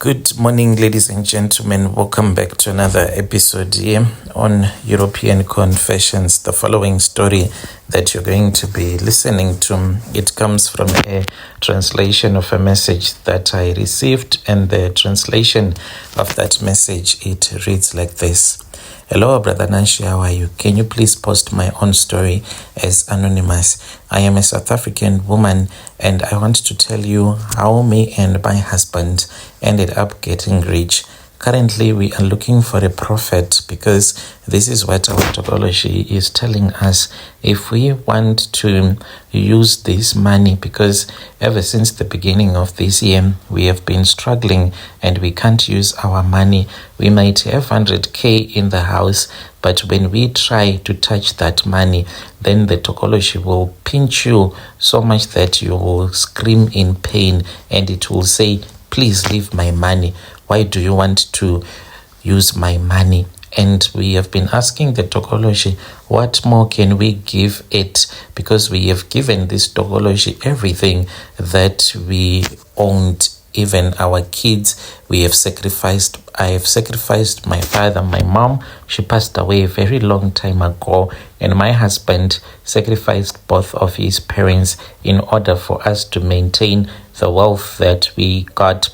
Good morning, ladies and gentlemen. Welcome back to another episode here on European Confessions. The following story that you're going to be listening to, it comes from a translation of a message that I received, and the translation of that message, it reads like this. Hello, Brother Nanshi, how are you? Can you please post my own story as anonymous? I am a South African woman and I want to tell you how me and my husband ended up getting rich. Currently, we are looking for a prophet because this is what our topology is telling us. If we want to use this money, because ever since the beginning of this year, we have been struggling and we can't use our money. We might have 100K in the house, but when we try to touch that money, then the topology will pinch you so much that you will scream in pain and it will say, please leave my money. Why do you want to use my money? And we have been asking the topology, what more can we give it? Because we have given this topology everything that we owned, even our kids. We have sacrificed. I have sacrificed my father, my mom. She passed away a very long time ago. And my husband sacrificed both of his parents in order for us to maintain the wealth that we got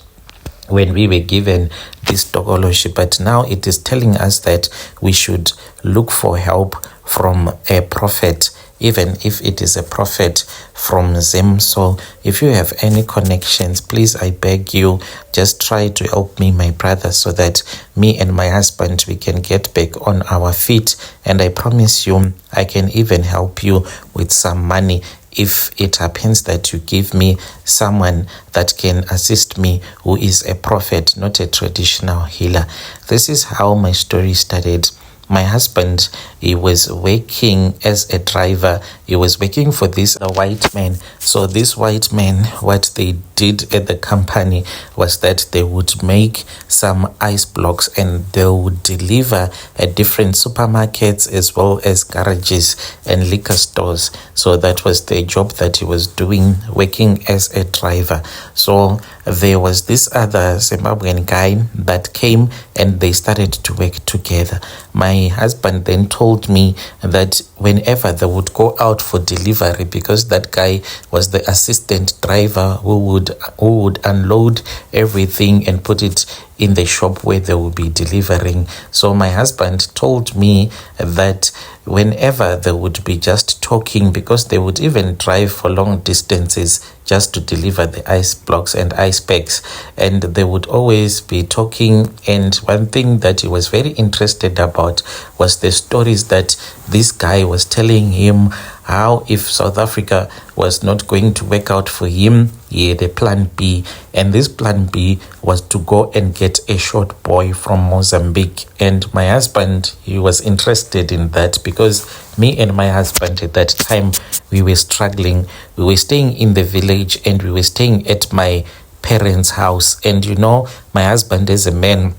when we were given this topology. But now it is telling us that we should look for help from a prophet, even if it is a prophet from Zim. So if you have any connections, please, I beg you, just try to help me, my brother, so that me and my husband, we can get back on our feet. And I promise you, I can even help you with some money if it happens that you give me someone that can assist me who is a prophet, not a traditional healer. This is how my story started. My husband, he was working as a driver. He was working for this white man. So this white man, what they did at the company was that they would make some ice blocks and they would deliver at different supermarkets as well as garages and liquor stores. So that was the job that he was doing, working as a driver. So there was this other Zimbabwean guy that came and they started to work together. My husband then told me that whenever they would go out for delivery, because that guy was the assistant driver who would unload everything and put it in the shop where they will be delivering. So my husband told me that whenever they would be just talking, because they would even drive for long distances just to deliver the ice blocks and ice packs, and they would always be talking. And one thing that he was very interested about was the stories that this guy was telling him, how if South Africa was not going to work out for him, he had a plan B. And this plan B was to go and get a short boy from Mozambique. And my husband, he was interested in that because me and my husband at that time, we were struggling. We were staying in the village and we were staying at my parents' house. And you know, my husband as a man,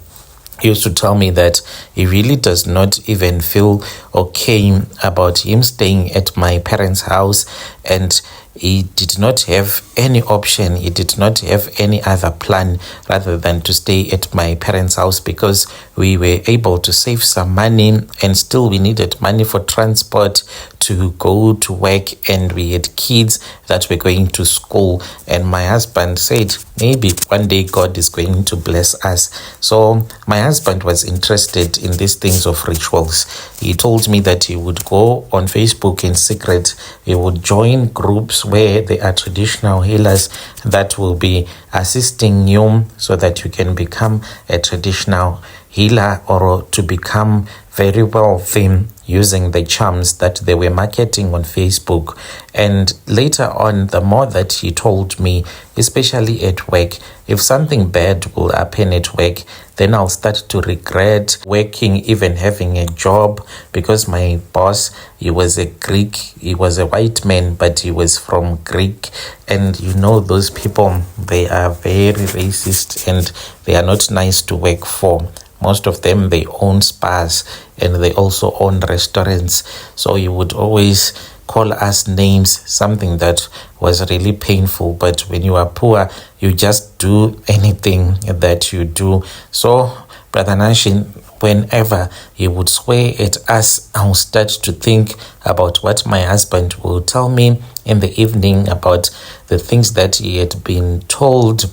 he used to tell me that he really does not even feel okay about him staying at my parents' house, and he did not have any option. He did not have any other plan rather than to stay at my parents' house because we were able to save some money and still we needed money for transport to go to work, and we had kids that were going to school. And my husband said, maybe one day God is going to bless us. So my husband was interested in these things of rituals. He told me that he would go on Facebook in secret. He would join groups where there are traditional healers that will be assisting you so that you can become a traditional healer or to become very wealthy using the charms that they were marketing on Facebook. And later on, the more that he told me, especially at work, if something bad will happen at work, then I'll start to regret working, even having a job, because my boss, he was a Greek, he was a white man, but he was from Greek. And you know, those people, they are very racist and they are not nice to work for. Most of them, they own spas and they also own restaurants. So you would always call us names, something that was really painful. But when you are poor, you just do anything that you do. So, Brother Nashin, whenever he would swear at us, I will start to think about what my husband will tell me in the evening about the things that he had been told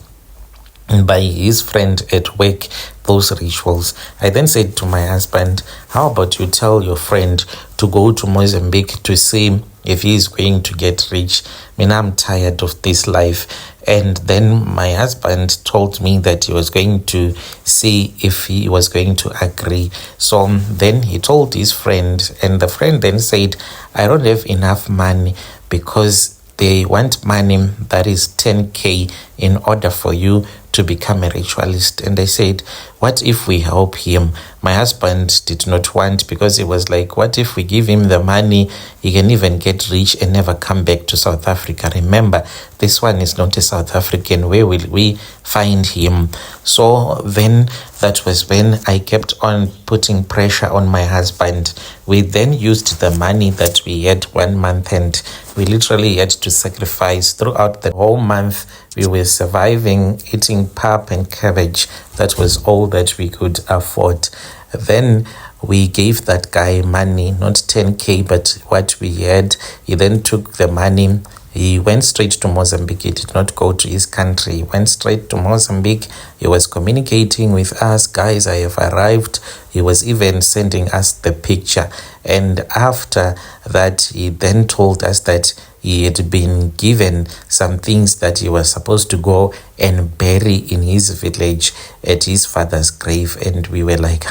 by his friend at work, those rituals. I then said to my husband, how about you tell your friend to go to Mozambique to see if he is going to get rich? I mean, I'm tired of this life. And then my husband told me that he was going to see if he was going to agree. So then he told his friend, and the friend then said, I don't have enough money because they want money that is 10K in order for you to become a ritualist. And I said, what if we help him? My husband did not want, because he was like, what if we give him the money, he can even get rich and never come back to South Africa? Remember, this one is not a South African. Where will we find him? So then that was when I kept on putting pressure on my husband. We then used the money that we had 1 month, and we literally had to sacrifice throughout the whole month. We were surviving, eating pap and cabbage. That was all that we could afford. Then we gave that guy money, not 10K, but what we had. He then took the money. He went straight to Mozambique. He did not go to his country. He went straight to Mozambique. He was communicating with us, guys, I have arrived. He was even sending us the picture. And after that, he then told us that he had been given some things that he was supposed to go and bury in his village at his father's grave. And we were like,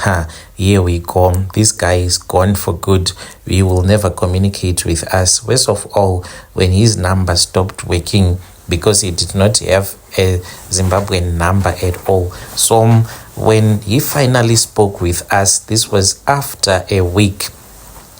here we go. This guy is gone for good. He will never communicate with us. Worst of all, when his number stopped working, because he did not have a Zimbabwean number at all. So when he finally spoke with us, this was after a week.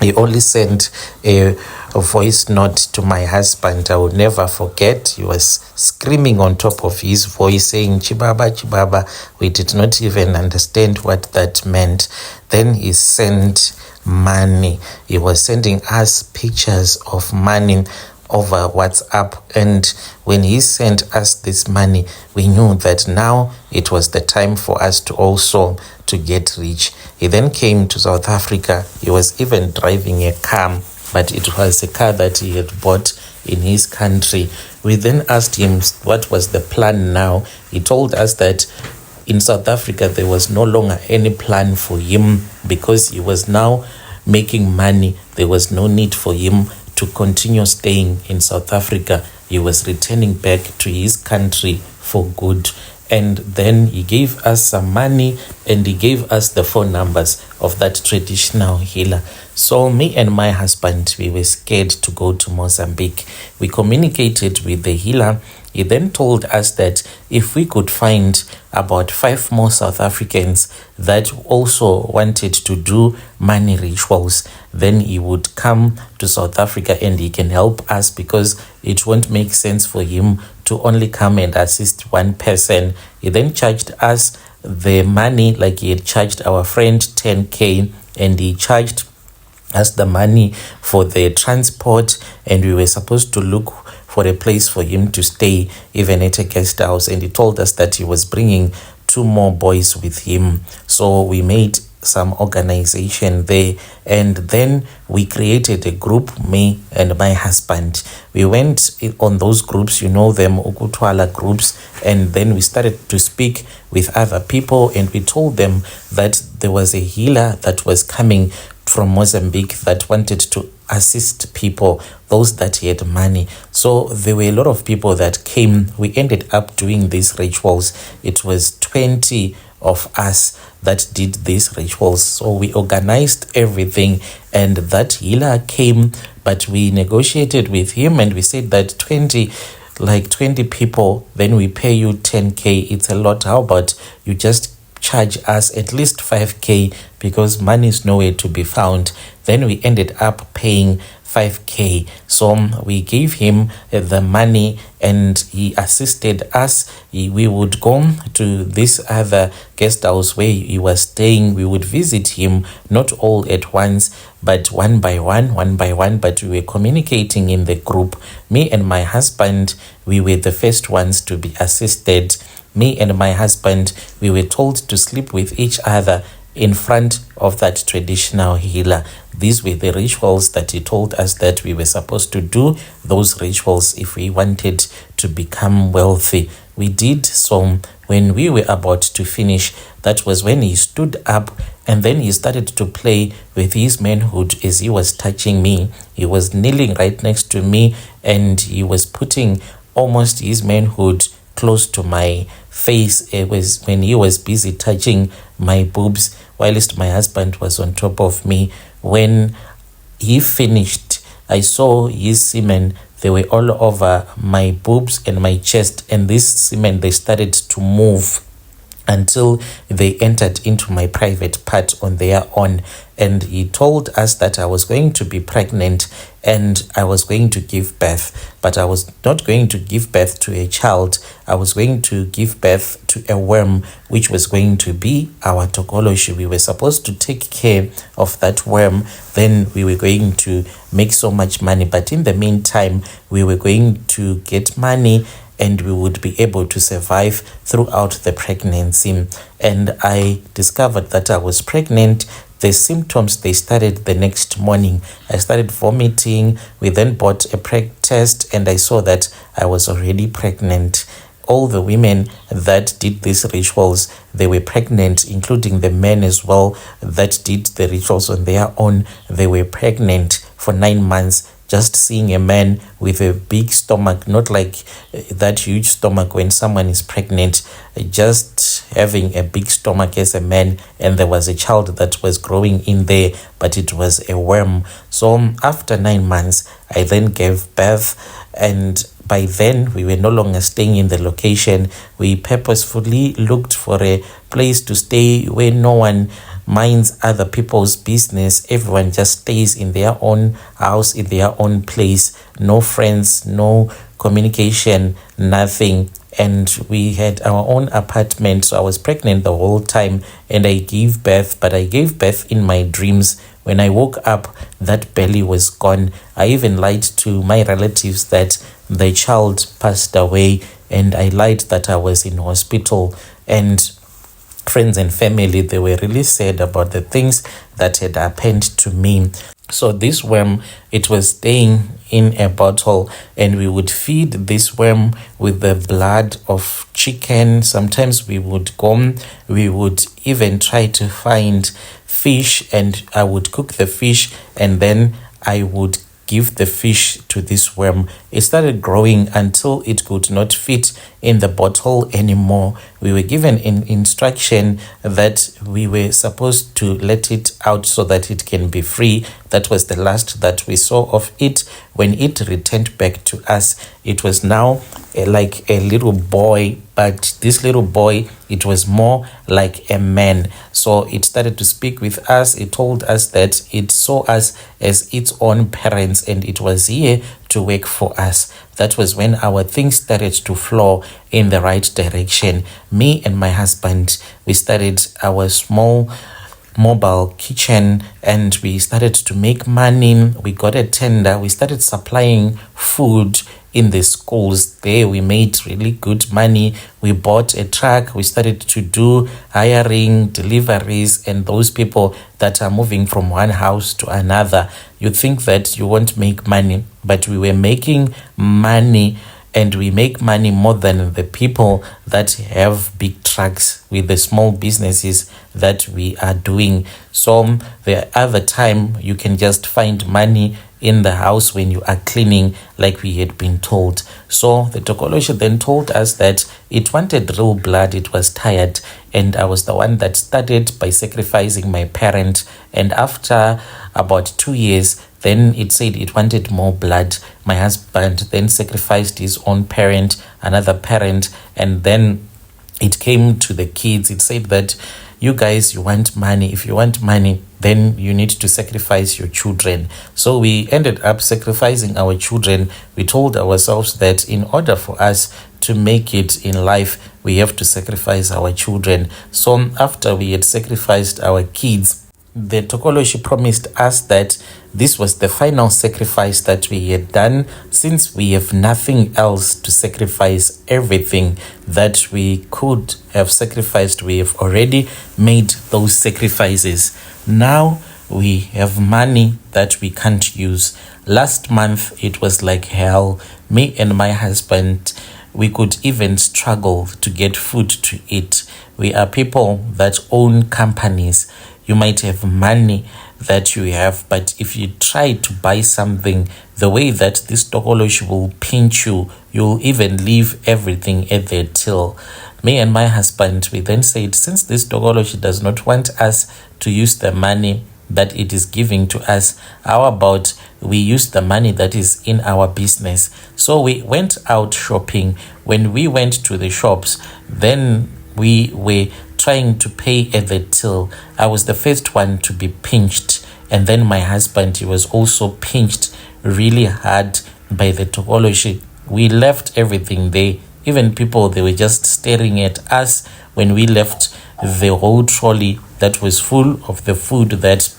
He only sent a voice note to my husband. I will never forget. He was screaming on top of his voice, saying, Chibaba, Chibaba. We did not even understand what that meant. Then he sent money. He was sending us pictures of money over WhatsApp. And when he sent us this money, we knew that now it was the time for us to also to get rich. He then came to South Africa. He was even driving a car, but it was a car that he had bought in his country. We then asked him what was the plan now. He told us that in South Africa there was no longer any plan for him, because he was now making money. There was no need for him to continue staying in South Africa. He was returning back to his country for good. And then he gave us some money, and he gave us the phone numbers of that traditional healer. So me and my husband, we were scared to go to Mozambique. We communicated with the healer. He then told us that if we could find about 5 more South Africans that also wanted to do money rituals, then he would come to South Africa and he can help us, because it won't make sense for him to only come and assist one person. He then charged us the money like he had charged our friend 10K, and he charged us the money for the transport, and we were supposed to look for a place for him to stay, even at a guest house. And he told us that he was bringing 2 more boys with him. So we made some organization there, and then we created a group, me and my husband. We went on those groups, you know them, Ukutwala groups, and then we started to speak with other people, and we told them that there was a healer that was coming from Mozambique that wanted to assist people, those that had money. So there were a lot of people that came. We ended up doing these rituals. It was 20 of us that did these rituals. So we organized everything, and that healer came, but we negotiated with him and we said that 20 people, then we pay you 10K. It's a lot. How about you just charge us at least 5K, because money is nowhere to be found. Then we ended up paying 5K. So we gave him the money and he assisted us. We would go to this other guest house where he was staying. We would visit him, not all at once, but one by one, but we were communicating in the group. Me and my husband, we were the first ones to be assisted. Me and my husband, we were told to sleep with each other in front of that traditional healer. These were the rituals that he told us that we were supposed to do, those rituals, if we wanted to become wealthy. We did so. When we were about to finish, that was when he stood up and then he started to play with his manhood as he was touching me. He was kneeling right next to me and he was putting almost his manhood close to my face. It was when he was busy touching my boobs, whilst my husband was on top of me. When he finished, I saw his semen. They were all over my boobs and my chest, and this semen, they started to move until they entered into my private part on their own. And he told us that I was going to be pregnant and I was going to give birth, but I was not going to give birth to a child. I was going to give birth to a worm, which was going to be our tokoloshi. We were supposed to take care of that worm. Then we were going to make so much money, but in the meantime, we were going to get money and we would be able to survive throughout the pregnancy. And I discovered that I was pregnant. The symptoms, they started the next morning. I started vomiting. We then bought a test and I saw that I was already pregnant. All the women that did these rituals, they were pregnant, including the men as well that did the rituals on their own. They were pregnant for 9 months. Just seeing a man with a big stomach, not like that huge stomach when someone is pregnant, just having a big stomach as a man, and there was a child that was growing in there, but it was a worm. So after 9 months, I then gave birth, and by then we were no longer staying in the location. We purposefully looked for a place to stay where no one minds other people's business. Everyone just stays in their own house, in their own place. No friends, no communication, nothing. And we had our own apartment. So I was pregnant the whole time and I gave birth, but I gave birth in my dreams. When I woke up, that belly was gone. I even lied to my relatives that the child passed away, and I lied that I was in hospital. And friends and family, they were really sad about the things that had happened to me. So this worm, it was staying in a bottle, and we would feed this worm with the blood of chicken. Sometimes we would even try to find fish, and I would cook the fish, and then I would give the fish to this worm. It started growing until it could not fit in the bottle anymore. We were given an instruction that we were supposed to let it out so that it can be free. That was the last that we saw of it. When it returned back to us, it was now like a little boy, but this little boy, it was more like a man. So it started to speak with us. It told us that it saw us as its own parents and it was here to work for us. That was when our things started to flow in the right direction. Me and my husband, we started our small mobile kitchen and we started to make money. We got a tender. We started supplying food in the schools. There we made really good money. We bought a truck. We started to do hiring, deliveries, and those people that are moving from one house to another. You think that you won't make money, but we were making money, and we make money more than the people that have big trucks with the small businesses that we are doing. So the other time you can just find money in the house when you are cleaning, like we had been told. So the Tokoloshi then told us that it wanted real blood. It was tired, and I was the one that started by sacrificing my parent. And after about 2 years, then it said it wanted more blood. My husband then sacrificed his own parent, another parent, and then it came to the kids. It said that you guys, you want money. If you want money, then you need to sacrifice your children. So we ended up sacrificing our children. We told ourselves that in order for us to make it in life, we have to sacrifice our children. So after we had sacrificed our kids, the Tokoloshi promised us that this was the final sacrifice that we had done. Since we have nothing else to sacrifice, everything that we could have sacrificed, we have already made those sacrifices. Now we have money that we can't use. Last month, it was like hell. Me and my husband, we could even struggle to get food to eat. We are people that own companies. You might have money that you have, but if you try to buy something, the way that this Tokoloshi will pinch you, you'll even leave everything at their till. Me and my husband, we then said, since this Tokoloshi does not want us to use the money that it is giving to us, how about we use the money that is in our business? So we went out shopping. When we went to the shops, then we were trying to pay at the till. I was the first one to be pinched, and then my husband, he was also pinched really hard by the Tokoloshi. We left everything there. Even people, they were just staring at us when we left the whole trolley that was full of the food that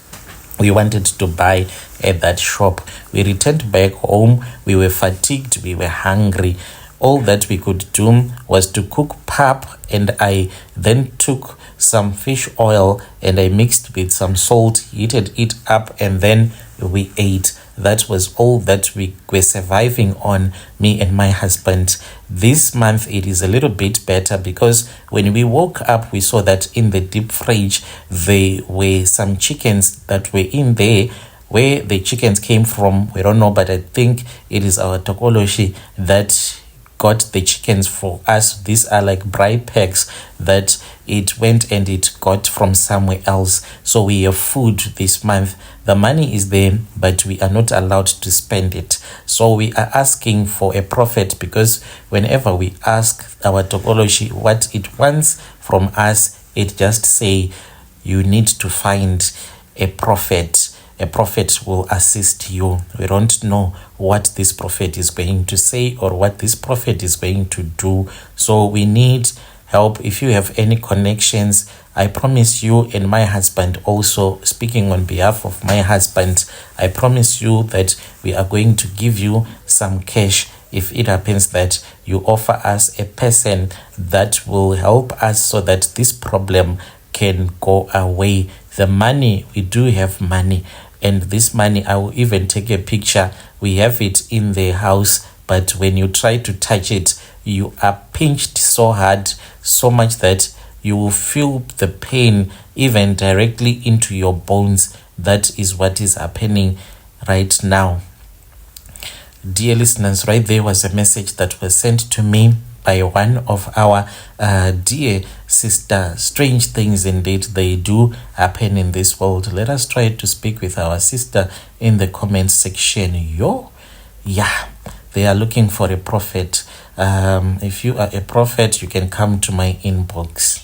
we wanted to buy at that shop. We returned back home. We were fatigued. We were hungry. All that we could do was to cook pap, and I then took some fish oil and I mixed with some salt, heated it up, and then we ate. That was all that we were surviving on, me and my husband. This month it is a little bit better because when we woke up, we saw that in the deep fridge there were some chickens that were in there. Where the chickens came from, we don't know, but I think it is our Tokoloshi that got the chickens for us. These are like bribe packs that it went and it got from somewhere else. So we have food this month. The money is there, but we are not allowed to spend it. So we are asking for a prophet, because whenever we ask our Tokoloshi what it wants from us, it just say, you need to find a prophet. A prophet will assist you. We don't know what this prophet is going to say or what this prophet is going to do. So we need help. If you have any connections, I promise you, and my husband also, speaking on behalf of my husband, I promise you that we are going to give you some cash if it happens that you offer us a person that will help us so that this problem can go away. The money, we do have money, and this money, I will even take a picture. We have it in the house, but when you try to touch it, you are pinched so hard, so much that you will feel the pain even directly into your bones. That is what is happening right now. Dear listeners, right there was a message that was sent to me by one of our dear sister. Strange things indeed, they do happen in this world. Let us try to speak with our sister in the comment section. Yeah, they are looking for a prophet. If you are a prophet, you can come to my inbox.